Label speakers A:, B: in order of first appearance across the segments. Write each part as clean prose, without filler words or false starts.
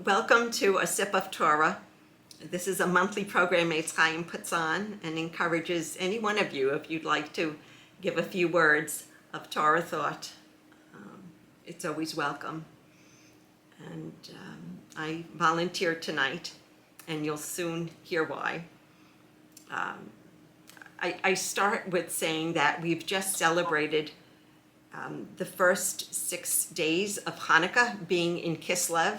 A: Welcome to a Sip of Torah. This is a monthly program Eitz Chaim puts on and encourages any one of you, if you'd like to give a few words of Torah thought. It's always welcome. And I volunteered tonight, and you'll soon hear why. I start with saying that we've just celebrated the first 6 days of Hanukkah being in Kislev,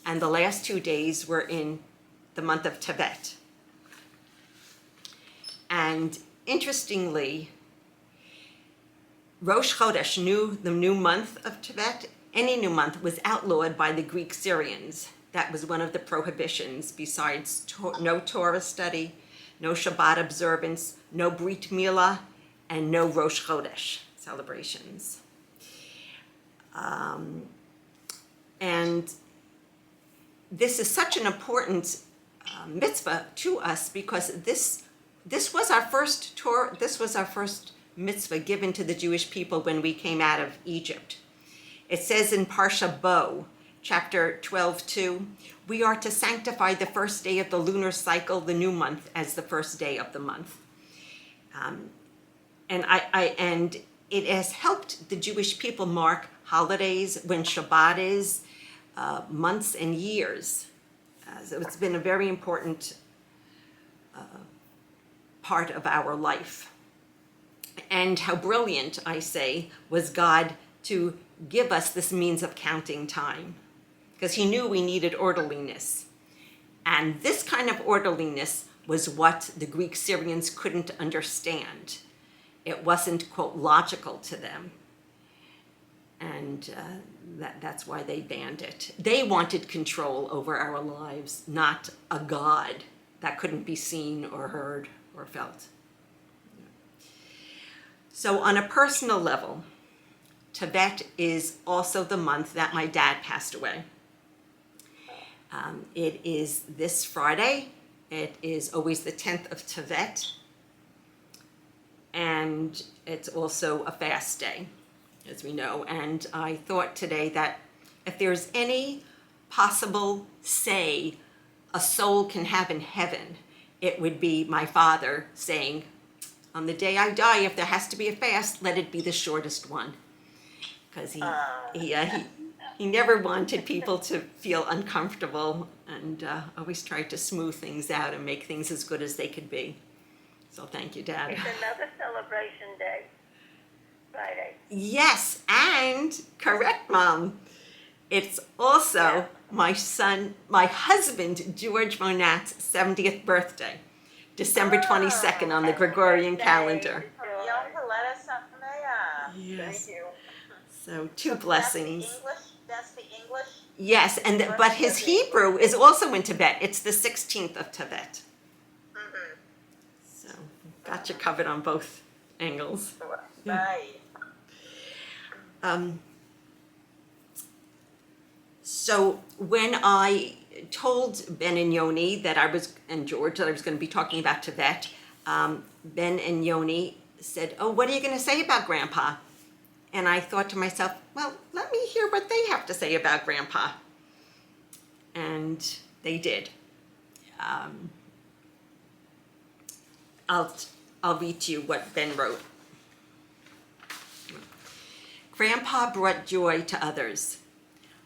A: and the last 2 days were in the month of Tevet. And interestingly, Rosh Chodesh, the new month of Tevet, any new month was outlawed by the Greek Syrians. That was one of the prohibitions, besides no Torah study, no Shabbat observance, no Brit Milah, and no Rosh Chodesh celebrations. And this is such an important mitzvah to us because this was our first Torah. This was our first mitzvah given to the Jewish people when we came out of Egypt. It says in Parsha Bo, chapter 12:2, we are to sanctify the first day of the lunar cycle, the new month, as the first day of the month. And it has helped the Jewish people mark holidays when Shabbat is, months and years. So it's been a very important part of our life. And how brilliant, I say, was God to give us this means of counting time, because he knew we needed orderliness. And this kind of orderliness was what the Greek Syrians couldn't understand. It wasn't, quote, logical to them. And that's why they banned it. They wanted control over our lives, not a God that couldn't be seen or heard or felt. So on a personal level, Tevet is also the month that my dad passed away. It is this Friday. It is always the 10th of Tevet. And it's also a fast day, as we know. And I thought today that if there's any possible say a soul can have in heaven, it would be my father saying, on the day I die, if there has to be a fast, let it be the shortest one. Because he never wanted people to feel uncomfortable, and always tried to smooth things out and make things as good as they could be. So thank you, Dad.
B: It's another celebration day, Friday.
A: Yes, and correct, Mom. It's also my husband, Janis Monat's 70th birthday, December 22nd on the Gregorian calendar. Yes.
B: Thank you.
A: So two blessings.
B: That's the English?
A: Yes, but his Hebrew is also in Tibet. It's the 16th of Tevet.
B: Mm-hmm.
A: So got you covered on both angles.
B: Right.
A: So when I told Ben and Yoni and George that I was going to be talking about Tevet, Ben and Yoni said, "Oh, what are you going to say about Grandpa?" And I thought to myself, well, let me hear what they have to say about Grandpa. And they did. I'll read to you what Ben wrote. Grandpa brought joy to others.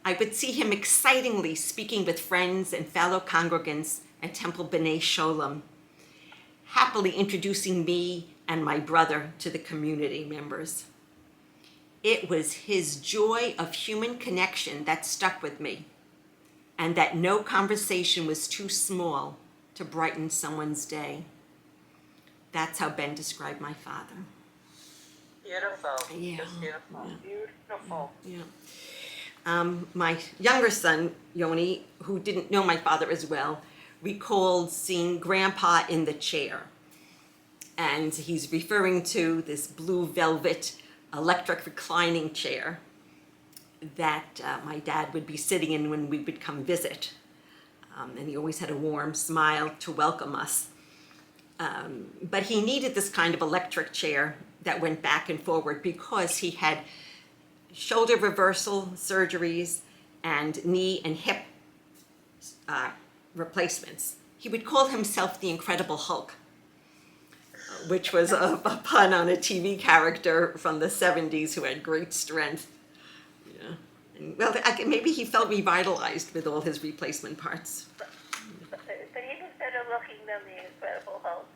A: I would see him excitingly speaking with friends and fellow congregants at Temple B'nai Sholem, happily introducing me and my brother to the community members. It was his joy of human connection that stuck with me, and that no conversation was too small to brighten someone's day. That's how Ben described my father.
B: Beautiful.
A: Yeah.
B: Just beautiful.
A: Yeah.
B: Beautiful.
A: Yeah. My younger son, Yoni, who didn't know my father as well, recalled seeing Grandpa in the chair. And he's referring to this blue velvet electric reclining chair that my dad would be sitting in when we would come visit. And he always had a warm smile to welcome us. But he needed this kind of electric chair that went back and forward because he had shoulder reversal surgeries and knee and hip replacements. He would call himself the Incredible Hulk, which was a pun on a TV character from the 70s who had great strength. Yeah. And, well, maybe he felt revitalized with all his replacement parts.
B: But he was better looking than the Incredible Hulk.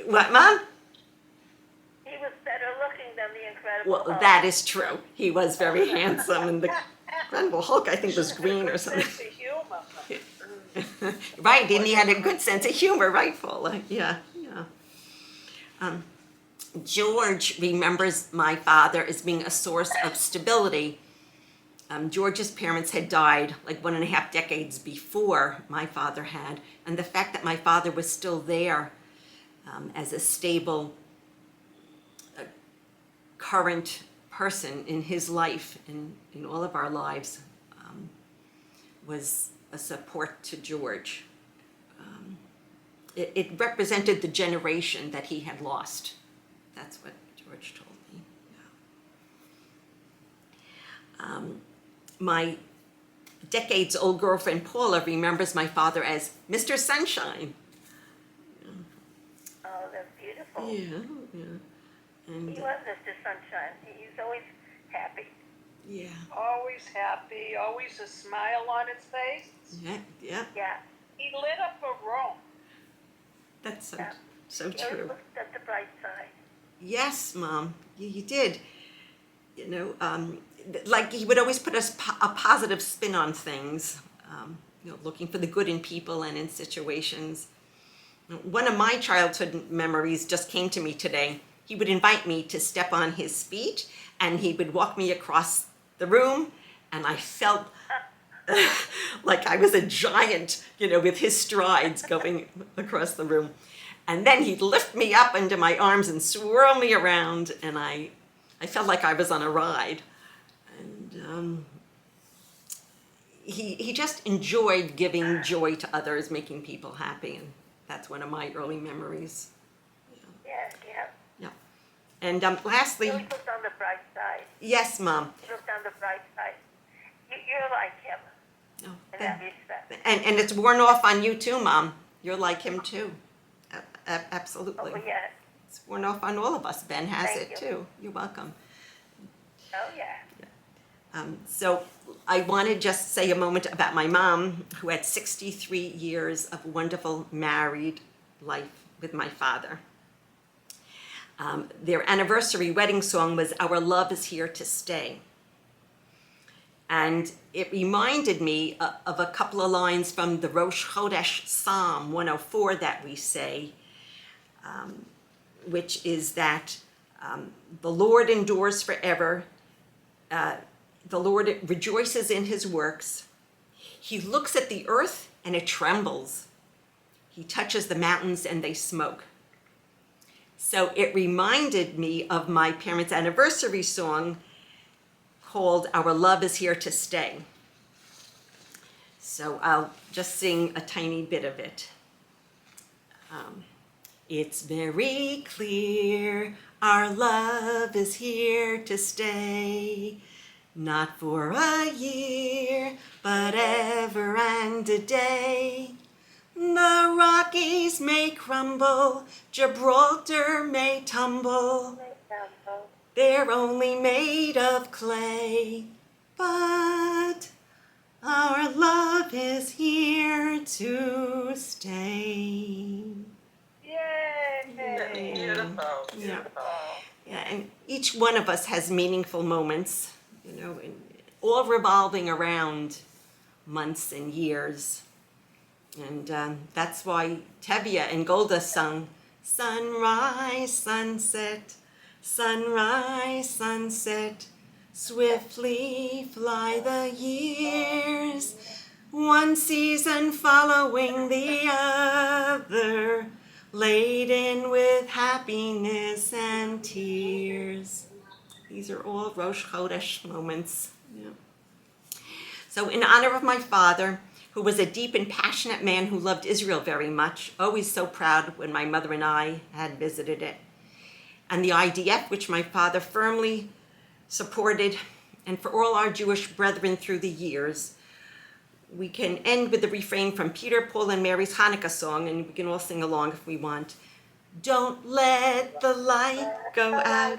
A: What, Mom?
B: He was better looking than the Incredible
A: Well,
B: Hulk.
A: that is true. He was very handsome, and the Incredible Hulk, I think, was green or something.
C: Sense of humor.
A: Right, and he had a good sense of humor, right, Paula? Yeah, yeah. George remembers my father as being a source of stability. George's parents had died like 1.5 decades before my father had, and the fact that my father was still there as a stable, current person in his life and in all of our lives was a support to George. It represented the generation that he had lost. That's what George told me. Yeah. My decades-old girlfriend Paula remembers my father as Mr. Sunshine.
B: Oh, that's beautiful.
A: Yeah, yeah. And
B: He was Mr. Sunshine. He's always happy.
A: yeah,
C: Always happy, always a smile on his face.
A: yeah, yeah.
B: Yeah.
C: He lit up a room.
A: That's so,
B: Yeah.
A: so
B: He always
A: true.
B: looked at the bright side.
A: Yes, Mom, you did. You know, like he would always put a positive spin on things, looking for the good in people and in situations. One of my childhood memories just came to me today. He would invite me to step on his feet, and he would walk me across the room, and I felt like I was a giant, with his strides going across the room. And then he'd lift me up into my arms and swirl me around, and I felt like I was on a ride. And he just enjoyed giving joy to others, making people happy, and that's one of my early memories.
B: Yeah, yeah.
A: Yeah. And lastly,
B: He always looked on the bright side.
A: yes, Mom.
B: He looked on the bright side. You're like him
A: Oh,
B: in that respect.
A: and it's worn off on you too, Mom. You're like him too. Absolutely.
B: Oh, yeah.
A: It's worn off on all of us. Ben has
B: Thank
A: it
B: you.
A: too. You're welcome.
B: Oh, yeah.
A: So I want to just say a moment about my mom, who had 63 years of wonderful married life with my father. Their anniversary wedding song was "Our Love is Here to Stay." And it reminded me of a couple of lines from the Rosh Chodesh Psalm 104 that we say, which is that the Lord endures forever. The Lord rejoices in his works. He looks at the earth and it trembles. He touches the mountains and they smoke. So it reminded me of my parents' anniversary song called "Our Love is Here to Stay." So I'll just sing a tiny bit of it. It's very clear our love is here to stay, not for a year, but ever and a day. The Rockies may crumble, Gibraltar may tumble, they're only made of clay, but our love is here to stay.
C: Yay!
D: Beautiful,
A: Yeah.
D: beautiful.
A: Yeah, and each one of us has meaningful moments, and all revolving around months and years. And that's why Tevye and Golda sung, "Sunrise, sunset, sunrise, sunset, swiftly fly the years, one season following the other, laden with happiness and tears." These are all Rosh Chodesh moments. Yeah. So in honor of my father, who was a deep and passionate man who loved Israel very much, always so proud when my mother and I had visited it, and the IDF, which my father firmly supported, and for all our Jewish brethren through the years, we can end with the refrain from Peter, Paul, and Mary's Hanukkah song, and we can all sing along if we want. Don't let the light go out.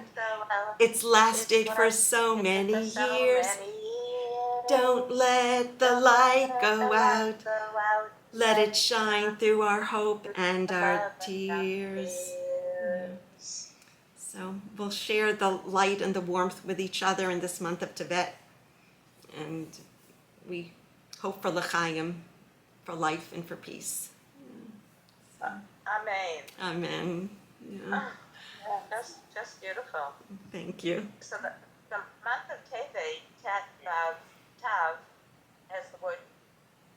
A: It's lasted for so many years. Don't let the light go out. Let it shine through our hope and our tears. So we'll share the light and the warmth with each other in this month of Tevet. And we hope for l'chaim, for life and for peace.
D: Amen.
A: Amen. Yeah.
D: Just beautiful.
A: Thank you.
D: So the month of Tevet, Tav, has the word,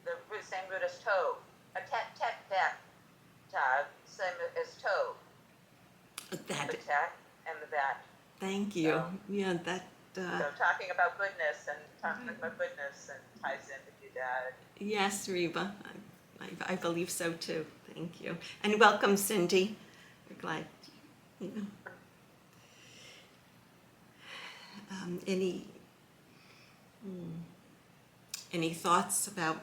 D: the same root as Tov. Tav, same as Tov.
A: That.
D: The tet and the vat.
A: Thank you.
D: So-
A: Yeah, that.
D: So talking about goodness and ties in with your dad.
A: Yes, Reba. I believe so too. Thank you. And welcome, Cindy. We're glad. You know. Any thoughts about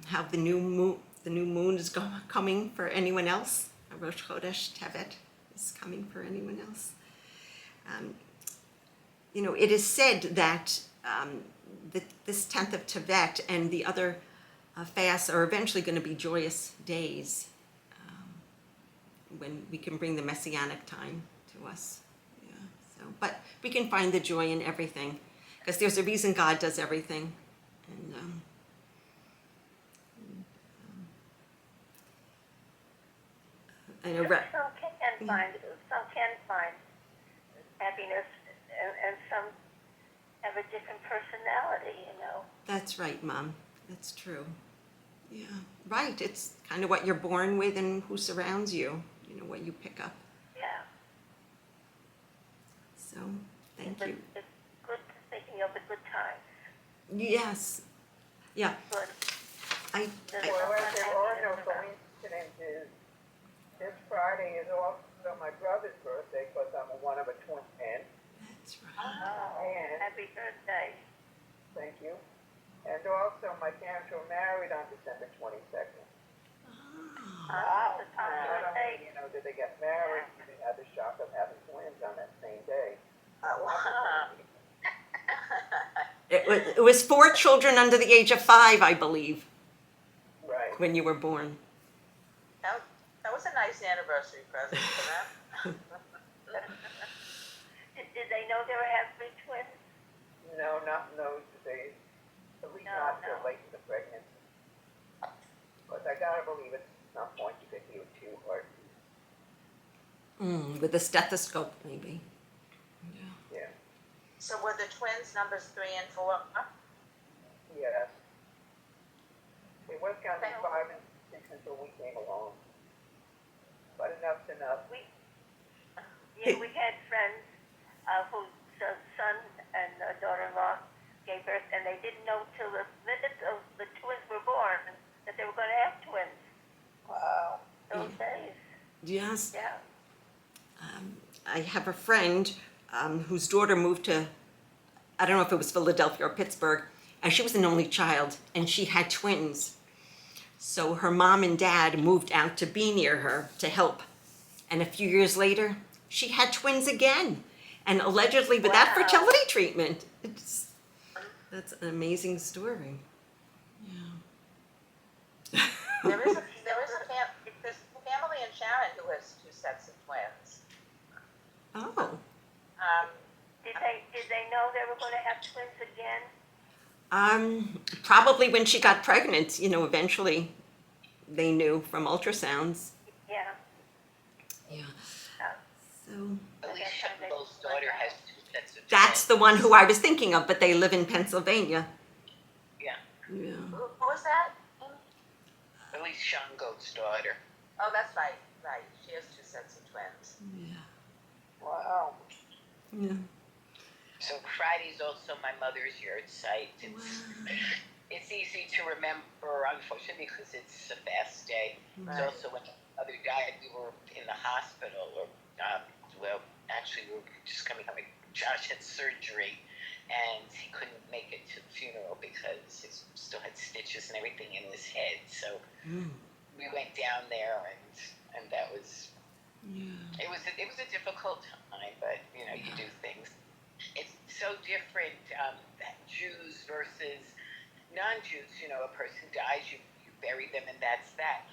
A: how the new moon is coming for anyone else? Rosh Chodesh Tevet is coming for anyone else. It is said that this 10th of Tevet and the other fasts are eventually going to be joyous days when we can bring the messianic time to us. Yeah. So, but we can find the joy in everything because there's a reason God does everything. And I know.
B: Some can find happiness, and some have a different personality, you know.
A: That's right, Mom. That's true. Yeah, right. It's kind of what you're born with and who surrounds you, what you pick up.
B: Yeah.
A: So, thank
B: But
A: you.
B: it's good thinking of the good times.
A: Yes. Yeah.
B: Good.
A: I
C: Well, as there are no coincidences, this Friday is also my brother's birthday because I'm one of a twin.
A: that's right.
B: Oh,
C: And-
B: happy birthday.
C: Thank you. And also my parents were married on December 22nd.
B: Oh, the time
C: Not
B: birthday.
C: only, did they get married, they had the shock of having twins on that same day.
D: Wow.
A: It was 4 children under the age of 5, I believe,
C: Right.
A: when you were born.
D: That was a nice anniversary present for them.
B: Did they know they were having twins?
C: No, not in those days. At least not so
B: No.
C: late in the pregnancy. But I gotta believe at some point you could hear 2 heartbeats.
A: With a stethoscope, maybe.
C: Yeah.
D: So were the twins numbers 3 and 4?
C: Yes. It was counting 5 and 6 until we came along. But enough's enough.
B: We had friends whose son and daughter-in-law gave birth, and they didn't know till the minute the twins were born that they were going to have twins.
C: Wow.
B: Those days.
A: Yes.
B: Yeah.
A: I have a friend whose daughter moved to, I don't know if it was Philadelphia or Pittsburgh, and she was an only child, and she had twins. So her mom and dad moved out to be near her to help. And a few years later, she had twins again, and allegedly without
B: Wow.
A: fertility treatment. That's an amazing story. Yeah.
D: There's a family in Sharon who has 2 sets of twins.
A: Oh.
B: Did they know they were going to have twins again?
A: Probably when she got pregnant, eventually they knew from ultrasounds.
B: Yeah.
A: Yeah. So
E: Alicia Shango's daughter has 2 sets of twins.
A: that's the one who I was thinking of, but they live in Pennsylvania.
E: Yeah.
A: Yeah.
D: Who was that?
E: Alicia Shango's daughter.
D: Oh, that's right. Right. She has 2 sets of twins.
A: Yeah.
C: Wow.
A: Yeah.
E: So Friday's also my mother's yard site. It's easy to remember, unfortunately, because it's a fast day. It's
D: Right.
E: also when my mother died, we were in the hospital, or actually we were just coming up. Josh had surgery, and he couldn't make it to the funeral because he still had stitches and everything in his head. So we went down there, and that was it was a difficult time, but you know, you do things. It's so different, Jews versus non-Jews. You know, a person dies, you bury them, and that's that.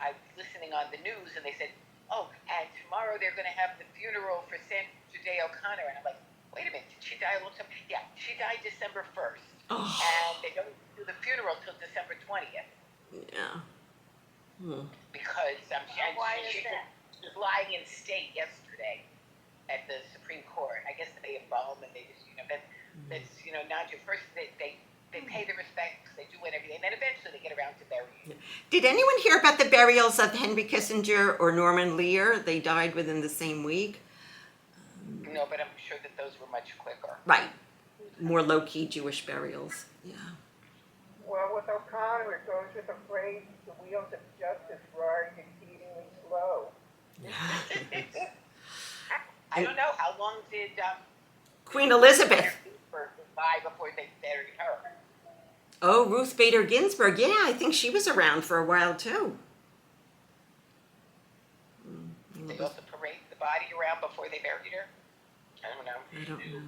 E: I was listening on the news, and they said, "Oh, and tomorrow they're going to have the funeral for Sandra Day O'Connor," and I'm like, "Wait a minute, did she die a long time?" Yeah, she died December 1st, and they don't do the funeral till December 20th.
A: Yeah.
E: Because
B: Why is
E: she
B: that?
E: was lying in state yesterday at the Supreme Court. I guess they embalm and they just, you know, that's you know, not your first. They pay the respects, they do everything, and then eventually they get around to burying.
A: Did anyone hear about the burials of Henry Kissinger or Norman Lear? They died within the same week.
E: No, but I'm sure that those were much quicker.
A: Right. More low-key Jewish burials. Yeah.
C: Well, with O'Connor, it goes with the phrase, the wheels of justice roaring exceedingly slow.
E: I don't know, how long did
A: Queen Elizabeth.
E: die before they buried her?
A: Oh, Ruth Bader Ginsburg. Yeah, I think she was around for a while too.
E: They also parade the body around before they buried her? I don't know.
A: I don't know.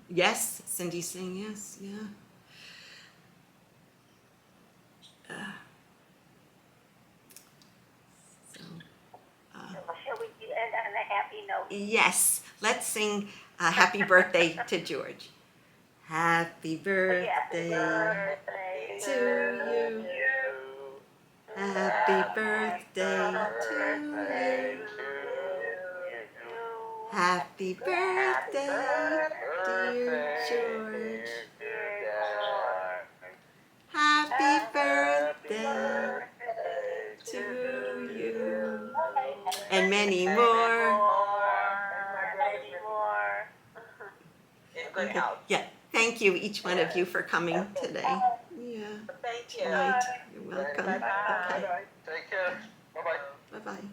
A: Yes, Cindy Singh, yes, yeah.
B: Shall we end on a happy note?
A: Yes, let's sing Happy Birthday to George. Happy birthday to you. Happy birthday to you. Happy birthday, dear George. Happy birthday to you. And many more.
D: Good health.
A: Yeah, thank you, each one of you, for coming today. Yeah,
D: Thank you.
A: right. You're welcome.
D: Bye-bye.
A: Okay,
C: Bye-bye.
F: Take care. Bye-bye.
A: bye-bye.